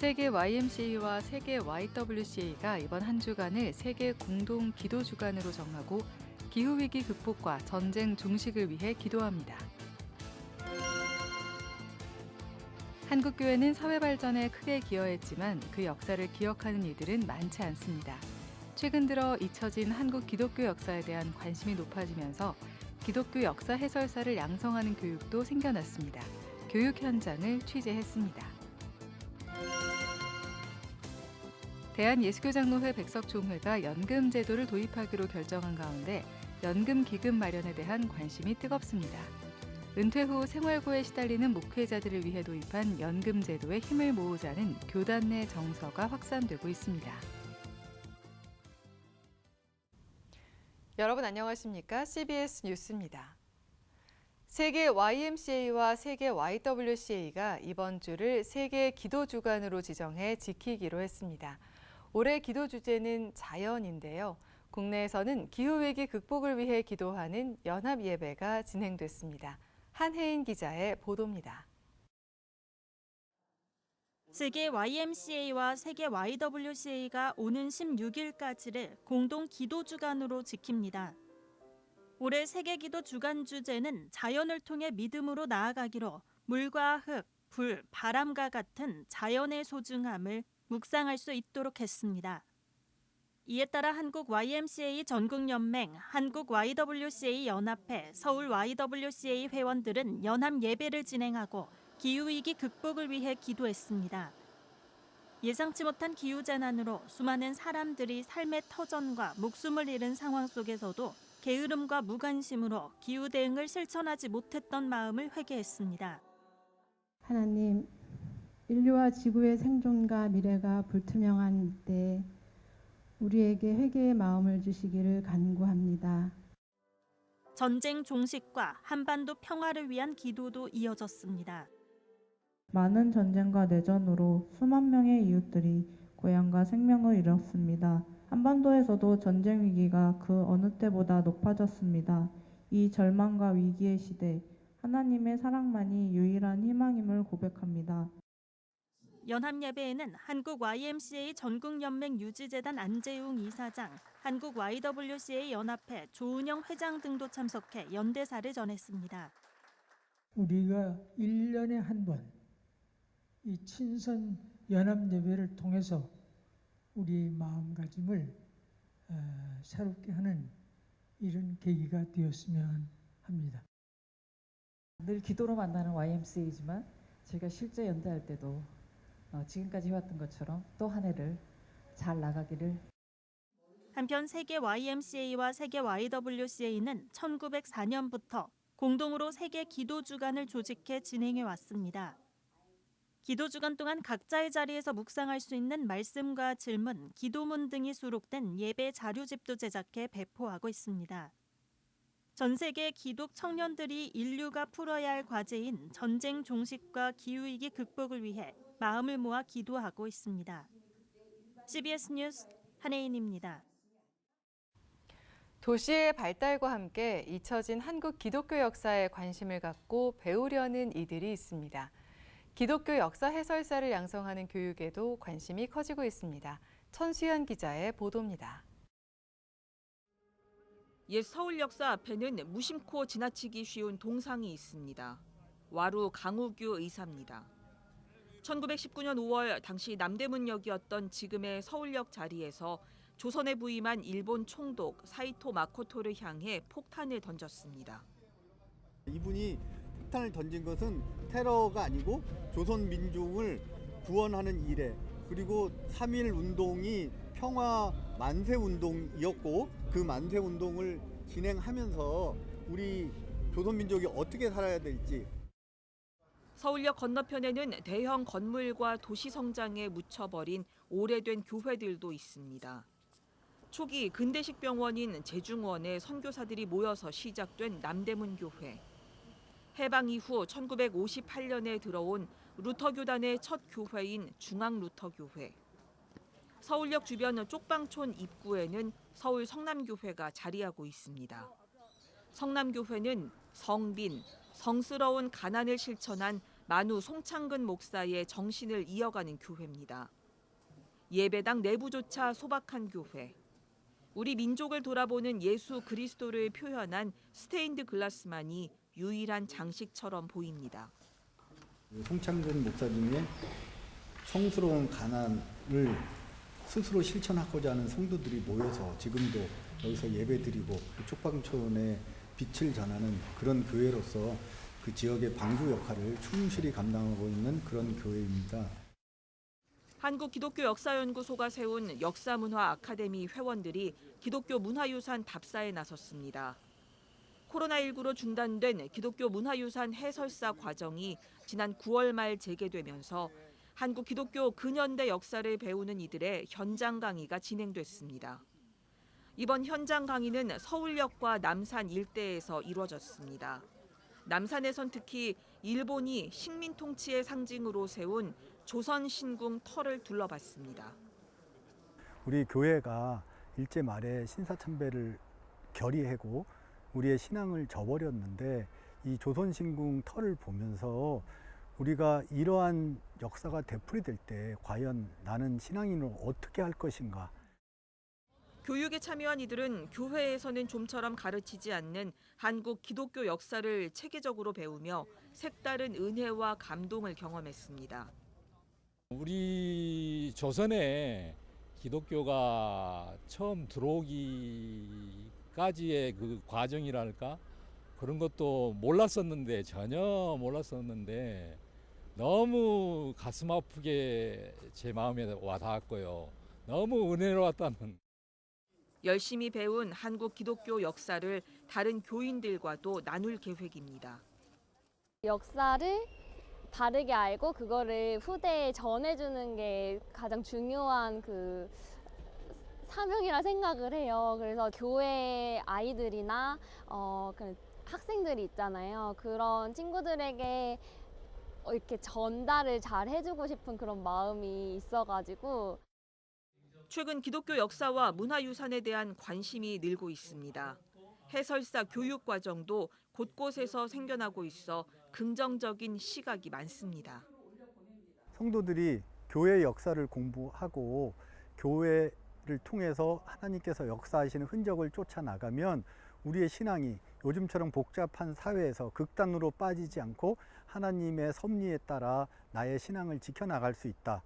세계 YMCA와 세계 YWCA가 이번 한 주간을 세계 공동 기도 주간으로 정하고 기후위기 극복과 전쟁 종식을 위해 기도합니다. 한국교회는 사회 발전에 크게 기여했지만 그 역사를 기억하는 이들은 많지 않습니다. 최근 들어 잊혀진 한국 기독교 역사에 대한 관심이 높아지면서 기독교 역사 해설사를 양성하는 교육도 생겨났습니다. 교육 현장을 취재했습니다. 대한예수교장로회 백석총회가 연금 제도를 도입하기로 결정한 가운데 연금 기금 마련에 대한 관심이 뜨겁습니다. 은퇴 후 생활고에 시달리는 목회자들을 위해 도입한 연금 제도에 힘을 모으자는 교단 내 정서가 확산되고 있습니다. 여러분 안녕하십니까? CBS 뉴스입니다. 세계 YMCA와 세계 YWCA가 이번 주를 세계 기도 주간으로 지정해 지키기로 했습니다. 올해 기도 주제는 자연인데요. 국내에서는 기후위기 극복을 위해 기도하는 연합 예배가 진행됐습니다. 한혜인 기자의 보도입니다. 세계 YMCA와 세계 YWCA가 오는 16일까지를 공동 기도 주간으로 지킵니다. 올해 세계 기도 주간 주제는 자연을 통해 믿음으로 나아가기로 물과 흙, 불, 바람과 같은 자연의 소중함을 묵상할 수 있도록 했습니다. 이에 따라 한국 YMCA 전국연맹, 한국 YWCA 연합회, 서울 YWCA 회원들은 연합 예배를 진행하고 기후위기 극복을 위해 기도했습니다. 예상치 못한 기후재난으로 수많은 사람들이 삶의 터전과 목숨을 잃은 상황 속에서도 게으름과 무관심으로 기후 대응을 실천하지 못했던 마음을 회개했습니다. 하나님, 인류와 지구의 생존과 미래가 불투명한 때에 우리에게 회개의 마음을 주시기를 간구합니다. 전쟁 종식과 한반도 평화를 위한 기도도 이어졌습니다. 많은 전쟁과 내전으로 수만 명의 이웃들이 고향과 생명을 잃었습니다. 한반도에서도 전쟁 위기가 그 어느 때보다 높아졌습니다. 이 절망과 위기의 시대, 하나님의 사랑만이 유일한 희망임을 고백합니다. 연합예배에는 한국 YMCA 전국연맹 유지재단 안재웅 이사장, 한국 YWCA 연합회 조은영 회장 등도 참석해 연대사를 전했습니다. 우리가 1년에 한 번 이 친선 연합예배를 통해서 우리의 마음가짐을 새롭게 하는 이런 계기가 되었으면 합니다. 늘 기도로 만나는 YMCA지만 제가 실제 연대할 때도 지금까지 해왔던 것처럼 또 한 해를 잘 나가기를. 한편 세계 YMCA와 세계 YWCA는 1904년부터 공동으로 세계 기도 주간을 조직해 진행해 왔습니다. 기도 주간 동안 각자의 자리에서 묵상할 수 있는 말씀과 질문, 기도문 등이 수록된 예배 자료집도 제작해 배포하고 있습니다. 전 세계 기독 청년들이 인류가 풀어야 할 과제인 전쟁 종식과 기후위기 극복을 위해 마음을 모아 기도하고 있습니다. CBS 뉴스 한혜인입니다. 도시의 발달과 함께 잊혀진 한국 기독교 역사에 관심을 갖고 배우려는 이들이 있습니다. 기독교 역사 해설사를 양성하는 교육에도 관심이 커지고 있습니다. 천수연 기자의 보도입니다. 옛 서울 역사 앞에는 무심코 지나치기 쉬운 동상이 있습니다. 와루 강우규 의사입니다. 1919년 5월 당시 남대문역이었던 지금의 서울역 자리에서 조선에 부임한 일본 총독 사이토 마코토를 향해 폭탄을 던졌습니다. 이분이 폭탄을 던진 것은 테러가 아니고 조선 민족을 구원하는 일에, 그리고 3.1 운동이 평화 만세 운동이었고 그 만세 운동을 진행하면서 우리 조선 민족이 어떻게 살아야 될지. 서울역 건너편에는 대형 건물과 도시 성장에 묻혀버린 오래된 교회들도 있습니다. 초기 근대식 병원인 제중원에 선교사들이 모여서 시작된 남대문 교회. 해방 이후 1958년에 들어온 루터교단의 첫 교회인 중앙루터교회. 서울역 주변 쪽방촌 입구에는 서울 성남교회가 자리하고 있습니다. 성남교회는 성빈, 성스러운 가난을 실천한 만우 송창근 목사의 정신을 이어가는 교회입니다. 예배당 내부조차 소박한 교회. 우리 민족을 돌아보는 예수 그리스도를 표현한 스테인드 글라스만이 유일한 장식처럼 보입니다. 송창근 목사님의 성스러운 가난을 스스로 실천하고자 하는 성도들이 모여서 지금도 여기서 예배드리고 쪽방촌에 빛을 전하는 그런 교회로서 그 지역의 방주 역할을 충실히 감당하고 있는 그런 교회입니다. 한국기독교역사연구소가 세운 역사문화 아카데미 회원들이 기독교 문화유산 답사에 나섰습니다. 코로나19로 중단된 기독교 문화유산 해설사 과정이 지난 9월 말 재개되면서 한국 기독교 근현대 역사를 배우는 이들의 현장 강의가 진행됐습니다. 이번 현장 강의는 서울역과 남산 일대에서 이루어졌습니다. 남산에선 특히 일본이 식민 통치의 상징으로 세운 조선 신궁 터를 둘러봤습니다. 우리 교회가 일제 말에 신사참배를 결의하고 우리의 신앙을 저버렸는데 이 조선신궁 터를 보면서 우리가 이러한 역사가 되풀이될 때 과연 나는 신앙인으로 어떻게 할 것인가. 교육에 참여한 이들은 교회에서는 좀처럼 가르치지 않는 한국 기독교 역사를 체계적으로 배우며 색다른 은혜와 감동을 경험했습니다. 우리 조선에 기독교가 처음 들어오기까지의 그 과정이랄까 그런 것도 몰랐었는데 전혀 몰랐었는데 너무 가슴 아프게 제 마음에 와닿았고요. 너무 은혜로웠다는. 열심히 배운 한국 기독교 역사를 다른 교인들과도 나눌 계획입니다. 역사를 바르게 알고 그거를 후대에 전해주는 게 가장 중요한 그 사명이라 생각을 해요. 그래서 교회 아이들이나 그 학생들이 있잖아요. 그런 친구들에게 이렇게 전달을 잘 해주고 싶은 그런 마음이 있어가지고. 최근 기독교 역사와 문화유산에 대한 관심이 늘고 있습니다. 해설사 교육 과정도 곳곳에서 생겨나고 있어 긍정적인 시각이 많습니다. 성도들이 교회 역사를 공부하고 교회를 통해서 하나님께서 역사하시는 흔적을 쫓아나가면 우리의 신앙이 요즘처럼 복잡한 사회에서 극단으로 빠지지 않고 하나님의 섭리에 따라 나의 신앙을 지켜나갈 수 있다.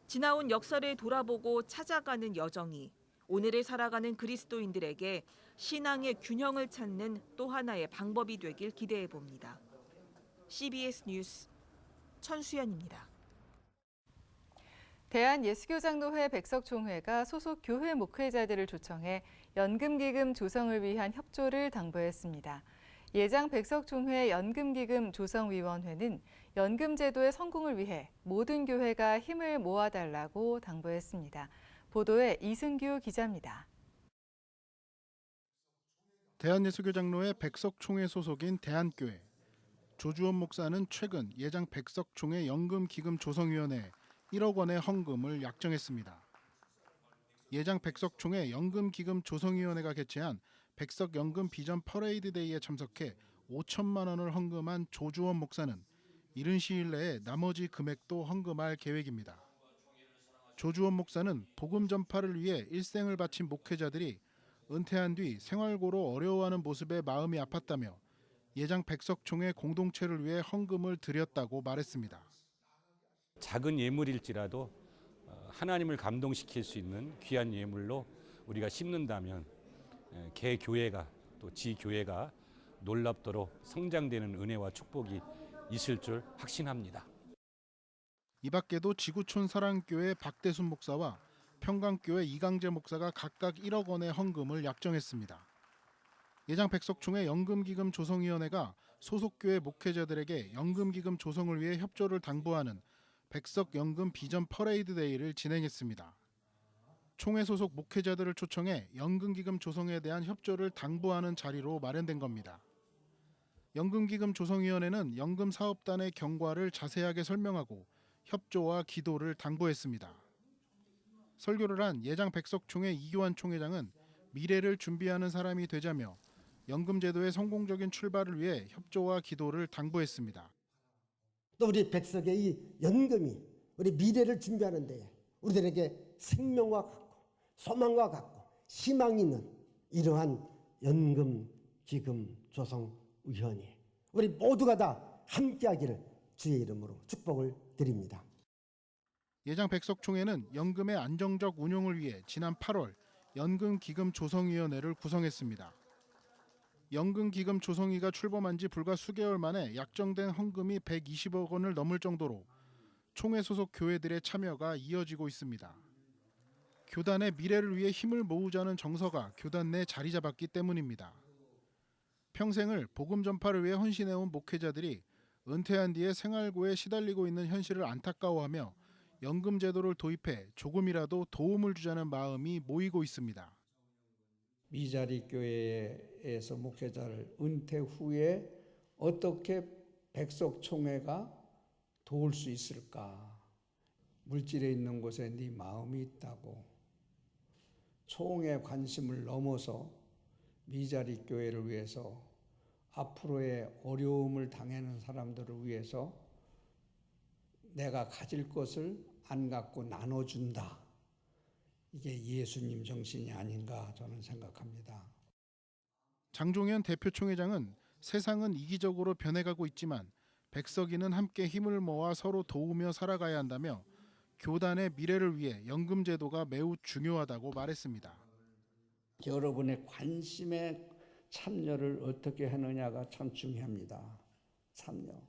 지나온 역사를 돌아보고 찾아가는 여정이 오늘을 살아가는 그리스도인들에게 신앙의 균형을 찾는 또 하나의 방법이 되길 기대해 봅니다. CBS 뉴스 천수연입니다. 대한예수교장로회 백석총회가 소속 교회 목회자들을 초청해 연금기금 조성을 위한 협조를 당부했습니다. 예장 백석총회 연금기금 조성위원회는 연금제도의 성공을 위해 모든 교회가 힘을 모아달라고 당부했습니다. 보도에 이승규 기자입니다. 대한예수교장로회 백석총회 소속인 대한교회. 조주원 목사는 최근 예장 백석총회 연금기금 조성위원회에 1억 원의 헌금을 약정했습니다. 예장 백석총회 연금기금 조성위원회가 개최한 백석연금 비전 퍼레이드데이에 참석해 5천만 원을 헌금한 조주원 목사는 이른 시일 내에 나머지 금액도 헌금할 계획입니다. 조주원 목사는 복음 전파를 위해 일생을 바친 목회자들이 은퇴한 뒤 생활고로 어려워하는 모습에 마음이 아팠다며 예장 백석총회 공동체를 위해 헌금을 드렸다고 말했습니다. 작은 예물일지라도 하나님을 감동시킬 수 있는 귀한 예물로 우리가 심는다면 개 교회가 또 지 교회가 놀랍도록 성장되는 은혜와 축복이 있을 줄 확신합니다. 이 밖에도 지구촌 사랑교회 박대순 목사와 평강교회 이강재 목사가 각각 1억 원의 헌금을 약정했습니다. 예장 백석총회 연금기금 조성위원회가 소속교회 목회자들에게 연금기금 조성을 위해 협조를 당부하는 백석연금 비전 퍼레이드데이를 진행했습니다. 총회 소속 목회자들을 초청해 연금기금 조성에 대한 협조를 당부하는 자리로 마련된 겁니다. 연금기금 조성위원회는 연금사업단의 경과를 자세하게 설명하고 협조와 기도를 당부했습니다. 설교를 한 예장 백석총회 이교환 총회장은 미래를 준비하는 사람이 되자며 연금제도의 성공적인 출발을 위해 협조와 기도를 당부했습니다. 또 우리 백석의 이 연금이 우리 미래를 준비하는 데에 우리들에게 생명과 같고 소망과 같고 희망이 있는 이러한 연금 기금 조성 위원회 우리 모두가 다 함께하기를 주의 이름으로 축복을 드립니다. 예장 백석총회는 연금의 안정적 운용을 위해 지난 8월 연금기금조성위원회를 구성했습니다. 연금기금조성위가 출범한 지 불과 수개월 만에 약정된 헌금이 120억 원을 넘을 정도로 총회 소속 교회들의 참여가 이어지고 있습니다. 교단의 미래를 위해 힘을 모으자는 정서가 교단 내 자리 잡았기 때문입니다. 평생을 복음 전파를 위해 헌신해온 목회자들이 은퇴한 뒤에 생활고에 시달리고 있는 현실을 안타까워하며 연금 제도를 도입해 조금이라도 도움을 주자는 마음이 모이고 있습니다. 미자리 교회에서 목회자를 은퇴 후에 어떻게 백석총회가 도울 수 있을까? 물질에 있는 곳에 네 마음이 있다고. 총회 관심을 넘어서 미자리 교회를 위해서 앞으로의 어려움을 당하는 사람들을 위해서 내가 가질 것을 안 갖고 나눠준다. 이게 예수님 정신이 아닌가 저는 생각합니다. 장종현 대표 총회장은 세상은 이기적으로 변해가고 있지만 백석이는 함께 힘을 모아 서로 도우며 살아가야 한다며 교단의 미래를 위해 연금 제도가 매우 중요하다고 말했습니다. 여러분의 관심에 참여를 어떻게 하느냐가 참 중요합니다. 참여.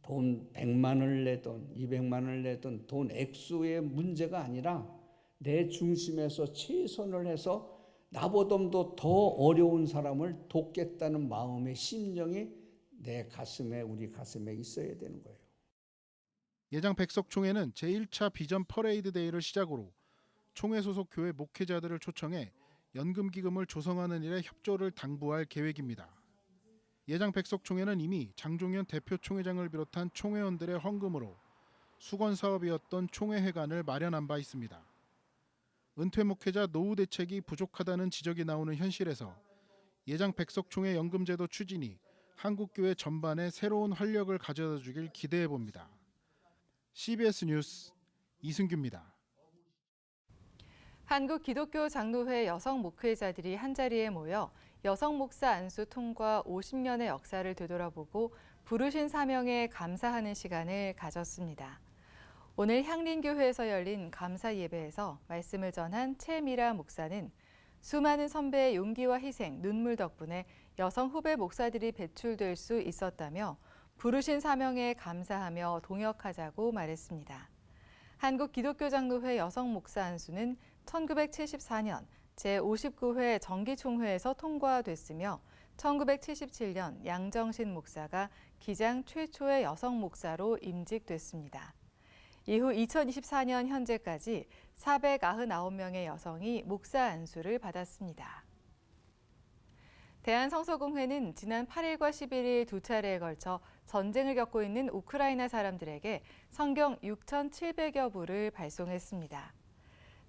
돈 100만 원을 내든 200만 원을 내든 돈 액수의 문제가 아니라 내 중심에서 최선을 해서 나보다도 더 어려운 사람을 돕겠다는 마음의 심정이 내 가슴에 우리 가슴에 있어야 되는 거예요. 예장 백석총회는 제1차 비전 퍼레이드 데이를 시작으로 총회 소속 교회 목회자들을 초청해 연금기금을 조성하는 일에 협조를 당부할 계획입니다. 예장 백석총회는 이미 장종현 대표 총회장을 비롯한 총회원들의 헌금으로 수건사업이었던 총회회관을 마련한 바 있습니다. 은퇴 목회자 노후 대책이 부족하다는 지적이 나오는 현실에서 예장 백석총회 연금제도 추진이 한국교회 전반에 새로운 활력을 가져다 주길 기대해 봅니다. CBS 뉴스 이승규입니다. 한국기독교장로회 여성 목회자들이 한자리에 모여 여성 목사 안수 통과 50년의 역사를 되돌아보고 부르신 사명에 감사하는 시간을 가졌습니다. 오늘 향린교회에서 열린 감사 예배에서 말씀을 전한 최미라 목사는 수많은 선배의 용기와 희생, 눈물 덕분에 여성 후배 목사들이 배출될 수 있었다며 부르신 사명에 감사하며 동역하자고 말했습니다. 한국기독교장로회 여성 목사 안수는 1974년 제59회 정기총회에서 통과됐으며 1977년 양정신 목사가 기장 최초의 여성 목사로 임직됐습니다. 이후 2024년 현재까지 499명의 여성이 목사 안수를 받았습니다. 대한성서공회는 지난 8일과 11일 두 차례에 걸쳐 전쟁을 겪고 있는 우크라이나 사람들에게 성경 6,700여 부를 발송했습니다.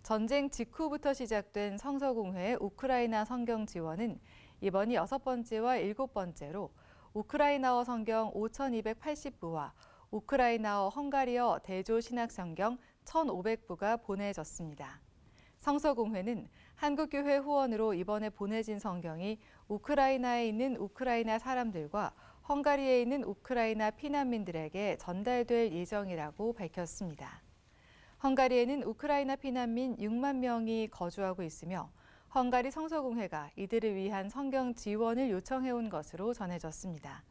전쟁 직후부터 시작된 성서공회의 우크라이나 성경 지원은 이번이 6번째와 7번째로 우크라이나어 성경 5,280부와 우크라이나어 헝가리어 대조 신약 성경 1,500부가 보내졌습니다. 성서공회는 한국교회 후원으로 이번에 보내진 성경이 우크라이나에 있는 우크라이나 사람들과 헝가리에 있는 우크라이나 피난민들에게 전달될 예정이라고 밝혔습니다. 헝가리에는 우크라이나 피난민 6만 명이 거주하고 있으며 헝가리 성서공회가 이들을 위한 성경 지원을 요청해온 것으로 전해졌습니다.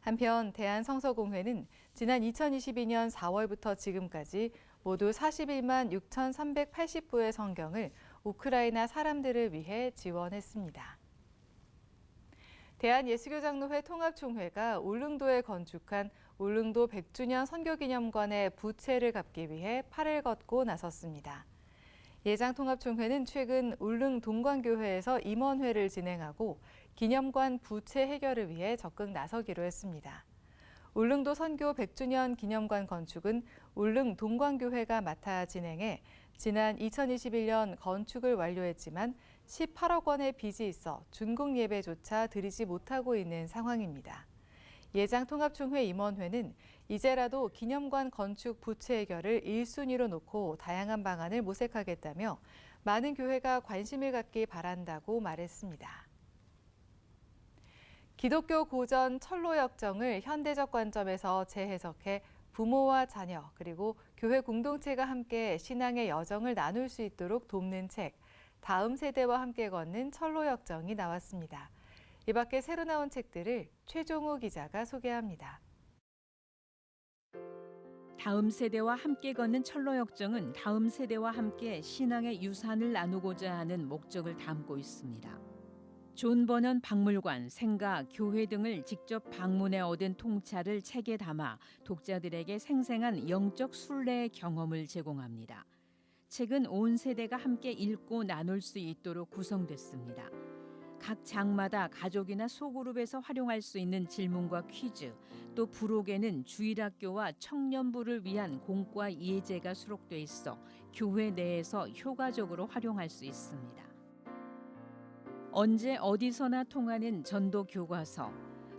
한편 대한성서공회는 지난 2022년 4월부터 지금까지 모두 41만 6,380부의 성경을 우크라이나 사람들을 위해 지원했습니다. 대한예수교장로회 통합총회가 울릉도에 건축한 울릉도 100주년 선교기념관의 부채를 갚기 위해 팔을 걷고 나섰습니다. 예장통합총회는 최근 울릉 동관교회에서 임원회를 진행하고 기념관 부채 해결을 위해 적극 나서기로 했습니다. 울릉도 선교 100주년 기념관 건축은 울릉 동관교회가 맡아 진행해 지난 2021년 건축을 완료했지만 18억 원의 빚이 있어 준공 예배조차 드리지 못하고 있는 상황입니다. 예장통합총회 임원회는 이제라도 기념관 건축 부채 해결을 1순위로 놓고 다양한 방안을 모색하겠다며 많은 교회가 관심을 갖기 바란다고 말했습니다. 기독교 고전 철로 역정을 현대적 관점에서 재해석해 부모와 자녀 그리고 교회 공동체가 함께 신앙의 여정을 나눌 수 있도록 돕는 책, 다음 세대와 함께 걷는 철로 역정이 나왔습니다. 이 밖에 새로 나온 책들을 최종호 기자가 소개합니다. 다음 세대와 함께 걷는 철로 역정은 다음 세대와 함께 신앙의 유산을 나누고자 하는 목적을 담고 있습니다. 존 버넌 박물관, 생가, 교회 등을 직접 방문해 얻은 통찰을 책에 담아 독자들에게 생생한 영적 순례의 경험을 제공합니다. 책은 온 세대가 함께 읽고 나눌 수 있도록 구성됐습니다. 각 장마다 가족이나 소그룹에서 활용할 수 있는 질문과 퀴즈, 또 부록에는 주일학교와 청년부를 위한 공과 예제가 수록돼 있어 교회 내에서 효과적으로 활용할 수 있습니다. 언제 어디서나 통하는 전도 교과서.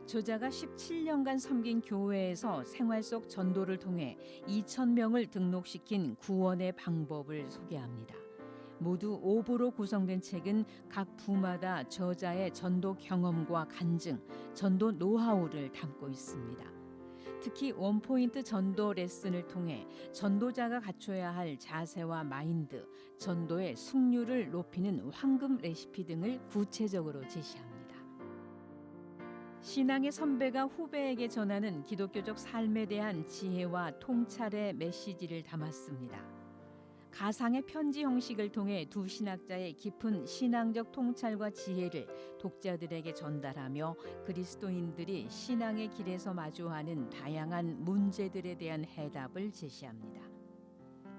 저자가 17년간 섬긴 교회에서 생활 속 전도를 통해 2,000명을 등록시킨 구원의 방법을 소개합니다. 모두 5부로 구성된 책은 각 부마다 저자의 전도 경험과 간증, 전도 노하우를 담고 있습니다. 특히 원포인트 전도 레슨을 통해 전도자가 갖춰야 할 자세와 마인드, 전도의 승률을 높이는 황금 레시피 등을 구체적으로 제시합니다. 신앙의 선배가 후배에게 전하는 기독교적 삶에 대한 지혜와 통찰의 메시지를 담았습니다. 가상의 편지 형식을 통해 두 신학자의 깊은 신앙적 통찰과 지혜를 독자들에게 전달하며 그리스도인들이 신앙의 길에서 마주하는 다양한 문제들에 대한 해답을 제시합니다.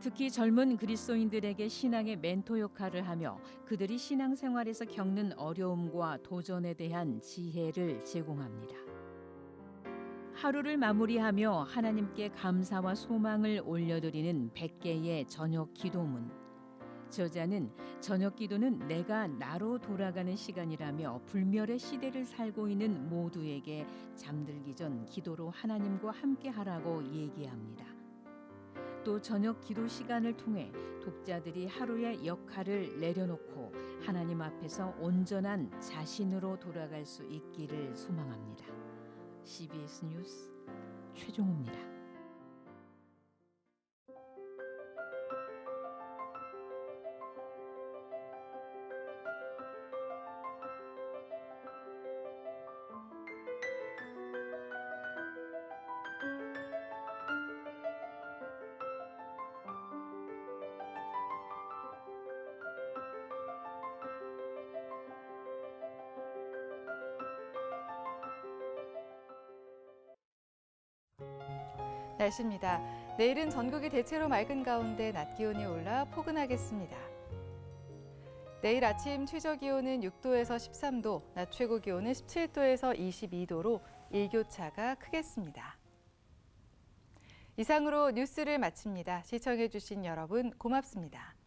특히 젊은 그리스도인들에게 신앙의 멘토 역할을 하며 그들이 신앙생활에서 겪는 어려움과 도전에 대한 지혜를 제공합니다. 하루를 마무리하며 하나님께 감사와 소망을 올려드리는 100개의 저녁 기도문. 저자는 저녁 기도는 내가 나로 돌아가는 시간이라며 불멸의 시대를 살고 있는 모두에게 잠들기 전 기도로 하나님과 함께하라고 얘기합니다. 또 저녁 기도 시간을 통해 독자들이 하루의 역할을 내려놓고 하나님 앞에서 온전한 자신으로 돌아갈 수 있기를 소망합니다. CBS 뉴스 최종호입니다. 날씨입니다. 내일은 전국이 대체로 맑은 가운데 낮 기온이 올라 포근하겠습니다. 내일 아침 최저 기온은 6도에서 13도, 낮 최고 기온은 17도에서 22도로 일교차가 크겠습니다. 이상으로 뉴스를 마칩니다. 시청해주신 여러분 고맙습니다.